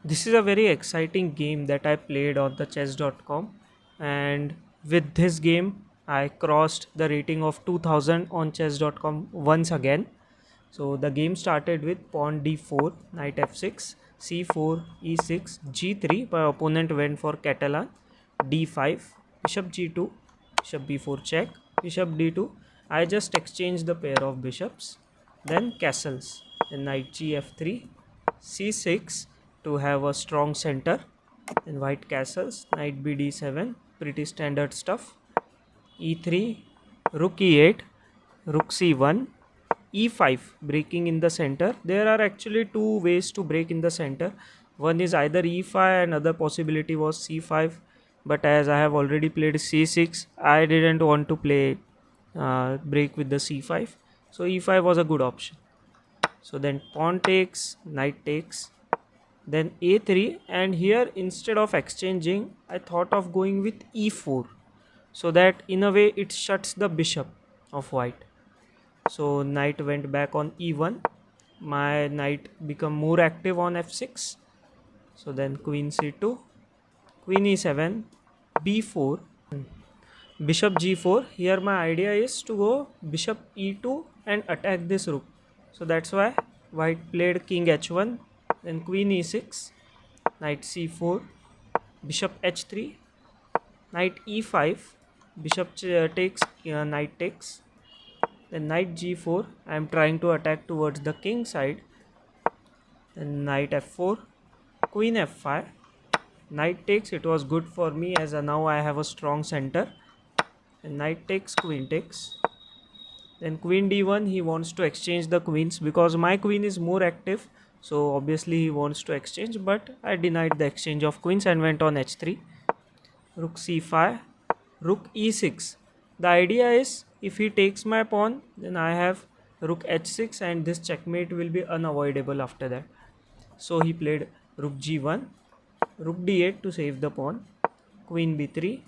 This is a very exciting game that I played on the chess.com, and with this game I crossed the rating of 2000 on chess.com once again. So the game started with pawn d4, knight f6, c4, e6, g3. My opponent went for Catalan, d5, bishop g2, bishop b4 check, bishop d2. I just exchanged the pair of bishops, then castles, then knight gf3, c6 to have a strong center, then white castles, knight bd7, pretty standard stuff, e3, rook e8, rook c1, e5, breaking in the center. There are actually two ways to break in the center. One is either e5, and other possibility was c5, but as I have already played c6, I didn't want to play break with the c5, so e5 was a good option. So then pawn takes, knight takes, then a3, and here instead of exchanging I thought of going with e4, so that in a way it shuts the bishop of white. So knight went back on e1, my knight become more active on f6. So then queen c2, queen e7, b4, bishop g4. Here my idea is to go bishop e2 and attack this rook. So that's why white played king h1, then queen e6, knight c4, bishop h3, knight e5, bishop takes, knight takes, then knight g4. I am trying to attack towards the king side, then knight f4, queen f5, knight takes. It was good for me as now I have a strong center, and knight takes, queen takes, then queen d1. He wants to exchange the queens because my queen is more active, so obviously he wants to exchange, but I denied the exchange of queens and went on h3, rook c5, rook e6. The idea is if he takes my pawn, then I have rook h6, and this checkmate will be unavoidable after that. So he played rook g1, rook d8 to save the pawn, queen b3,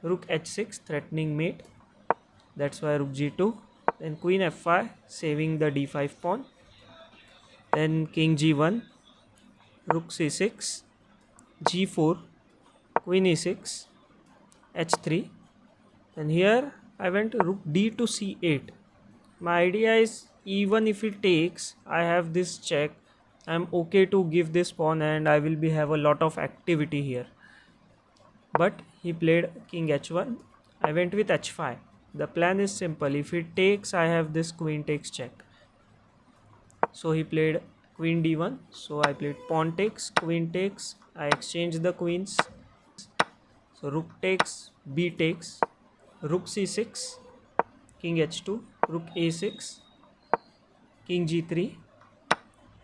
rook h6 threatening mate, that's why rook g2, then queen f5 saving the d5 pawn, then king g1, rook c6, g4, queen e6, h3, and here I went rook d to c8. My idea is even if it takes, I have this check. I'm okay to give this pawn and I will be have a lot of activity here. But he played king h1. I went with h5. The plan is simple. If it takes, I have this queen takes check. So he played queen d1. So I played pawn takes, queen takes. I exchanged the queens. So rook takes, b takes, rook c6, king h2, rook a6, king g3,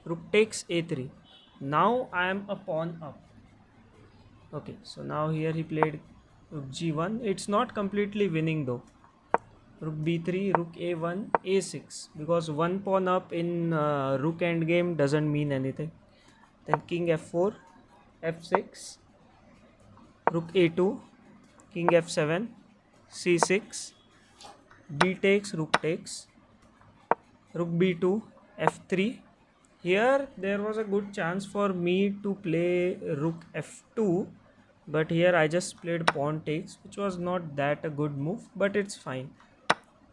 rook takes a3. Now I am a pawn up. Okay, so now here he played rook g1. It's not completely winning though. Rook b3, rook a1, a6, because one pawn up in rook endgame doesn't mean anything. Then king f4, f6, rook a2, king f7, c6, b takes, rook takes, rook b2, f3. Here there was a good chance for me to play rook f2, but here I just played pawn takes, which was not that a good move, but it's fine.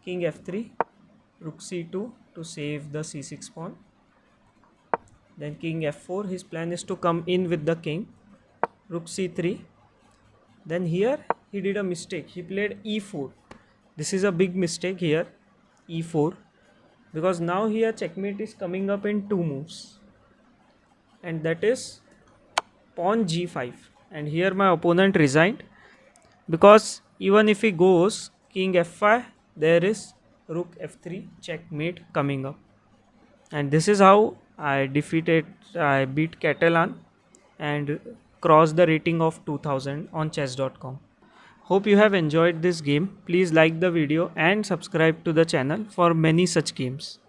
King f3, rook c2 to save the c6 pawn, then king f4. His plan is to come in with the king, rook c3. Then here he did a mistake. He played e4. This is a big mistake here, e4, because now here checkmate is coming up in two moves, and that is pawn g5. And here my opponent resigned, because even if he goes king f5, there is rook f3 checkmate coming up. And this is how I beat Catalan and crossed the rating of 2000 on chess.com. Hope you have enjoyed this game. Please like the video and subscribe to the channel for many such games.